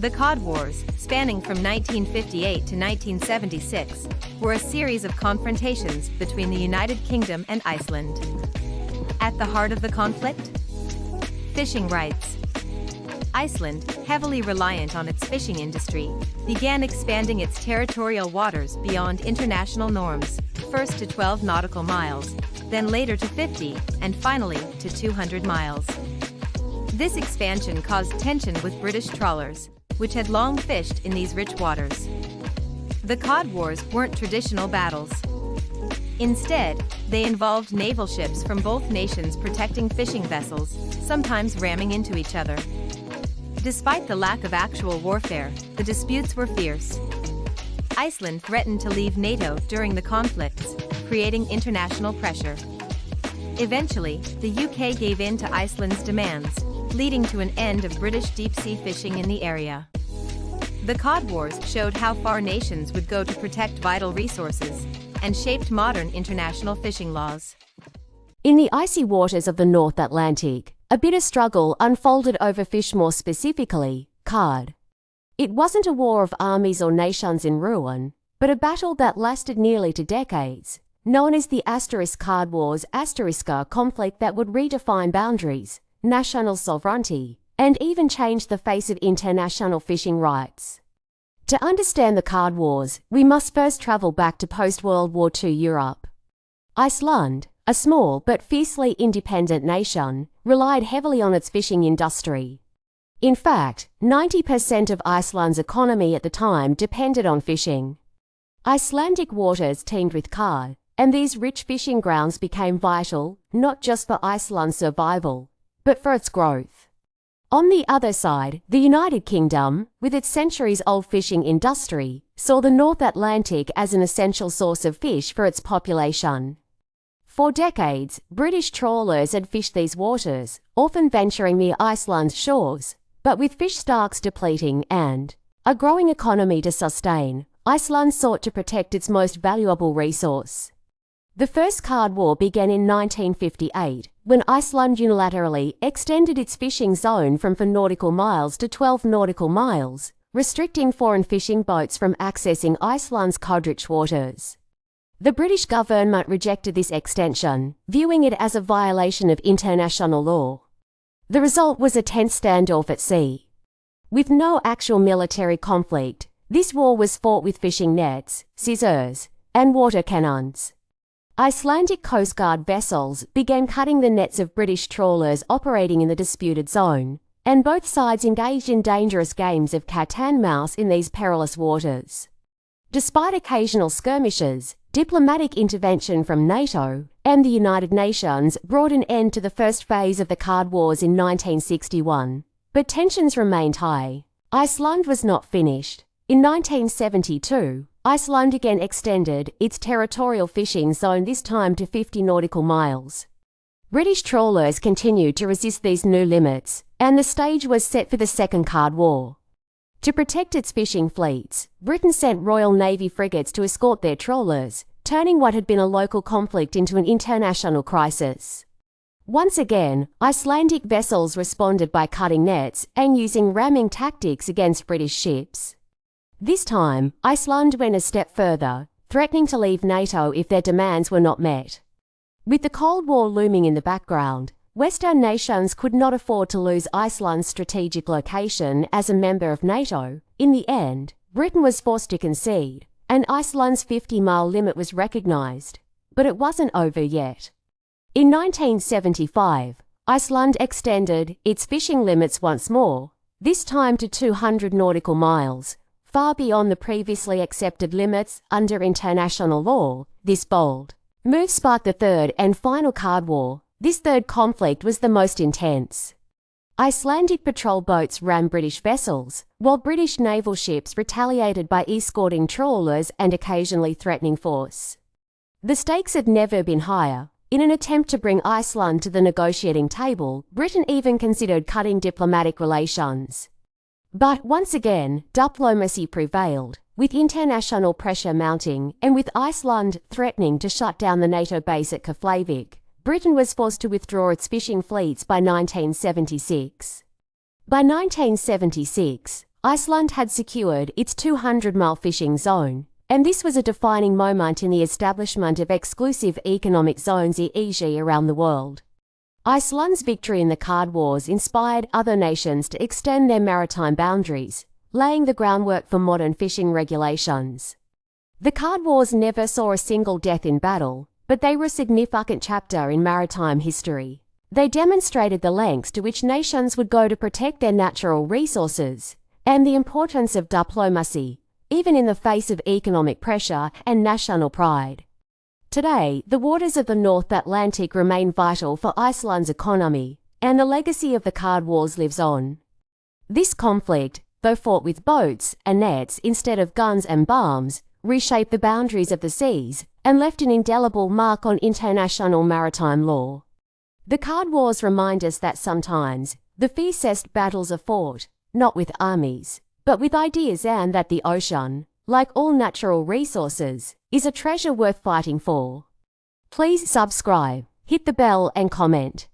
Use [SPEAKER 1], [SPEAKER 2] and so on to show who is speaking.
[SPEAKER 1] The Cod Wars, spanning from 1958 to 1976, were a series of confrontations between the United Kingdom and Iceland. At the heart of the conflict? Fishing rights. Iceland, heavily reliant on its fishing industry, began expanding its territorial waters beyond international norms, first to 12 nautical miles, then later to 50, and finally to 200 miles. This expansion caused tension with British trawlers, which had long fished in these rich waters. The Cod Wars weren't traditional battles. Instead, they involved naval ships from both nations protecting fishing vessels, sometimes ramming into each other. Despite the lack of actual warfare, the disputes were fierce. Iceland threatened to leave NATO during the conflicts, creating international pressure. Eventually, the UK gave in to Iceland's demands, leading to an end of British deep-sea fishing in the area. The Cod Wars showed how far nations would go to protect vital resources, and shaped modern international fishing laws.
[SPEAKER 2] In the icy waters of the North Atlantic, a bitter struggle unfolded over fish, more specifically, cod. It wasn't a war of armies or nations in ruin, but a battle that lasted nearly 2 decades, known as the Cod Wars conflict that would redefine boundaries, national sovereignty, and even change the face of international fishing rights. To understand the Cod Wars, we must first travel back to post-World War II Europe. Iceland, a small but fiercely independent nation, relied heavily on its fishing industry. In fact, 90% of Iceland's economy at the time depended on fishing. Icelandic waters teemed with cod, and these rich fishing grounds became vital, not just for Iceland's survival, but for its growth. On the other side, the United Kingdom, with its centuries-old fishing industry, saw the North Atlantic as an essential source of fish for its population. For decades, British trawlers had fished these waters, often venturing near Iceland's shores, but with fish stocks depleting and a growing economy to sustain, Iceland sought to protect its most valuable resource. The First Cod War began in 1958, when Iceland unilaterally extended its fishing zone from 4 nautical miles to 12 nautical miles, restricting foreign fishing boats from accessing Iceland's cod-rich waters. The British government rejected this extension, viewing it as a violation of international law. The result was a tense standoff at sea. With no actual military conflict, this war was fought with fishing nets, scissors, and water cannons. Icelandic Coast Guard vessels began cutting the nets of British trawlers operating in the disputed zone, and both sides engaged in dangerous games of cat and mouse in these perilous waters. Despite occasional skirmishes, diplomatic intervention from NATO and the United Nations brought an end to the first phase of the Cod Wars in 1961, but tensions remained high. Iceland was not finished. In 1972, Iceland again extended its territorial fishing zone, this time to 50 nautical miles. British trawlers continued to resist these new limits, and the stage was set for the Second Cod War. To protect its fishing fleets, Britain sent Royal Navy frigates to escort their trawlers, turning what had been a local conflict into an international crisis. Once again, Icelandic vessels responded by cutting nets and using ramming tactics against British ships. This time, Iceland went a step further, threatening to leave NATO if their demands were not met. With the Cold War looming in the background, Western nations could not afford to lose Iceland's strategic location as a member of NATO. In the end, Britain was forced to concede, and Iceland's 50-mile limit was recognised. But it wasn't over yet. In 1975, Iceland extended its fishing limits once more, this time to 200 nautical miles, far beyond the previously accepted limits under international law. This bold move sparked the third and final Cod War. This third conflict was the most intense. Icelandic patrol boats rammed British vessels, while British naval ships retaliated by escorting trawlers and occasionally threatening force. The stakes had never been higher. In an attempt to bring Iceland to the negotiating table, Britain even considered cutting diplomatic relations. But once again, diplomacy prevailed, with international pressure mounting and with Iceland threatening to shut down the NATO base at Keflavik. Britain was forced to withdraw its fishing fleets by 1976. By 1976, Iceland had secured its 200-mile fishing zone, and this was a defining moment in the establishment of exclusive economic zones (EEZ) around the world. Iceland's victory in the Cod Wars inspired other nations to extend their maritime boundaries, laying the groundwork for modern fishing regulations. The Cod Wars never saw a single death in battle, but they were a significant chapter in maritime history. They demonstrated the lengths to which nations would go to protect their natural resources, and the importance of diplomacy, even in the face of economic pressure and national pride. Today, the waters of the North Atlantic remain vital for Iceland's economy, and the legacy of the Cod Wars lives on. This conflict, though fought with boats and nets instead of guns and bombs, reshaped the boundaries of the seas and left an indelible mark on international maritime law. The Cod Wars remind us that sometimes the fiercest battles are fought, not with armies, but with ideas, and that the ocean, like all natural resources, is a treasure worth fighting for. Please subscribe, hit the bell and comment.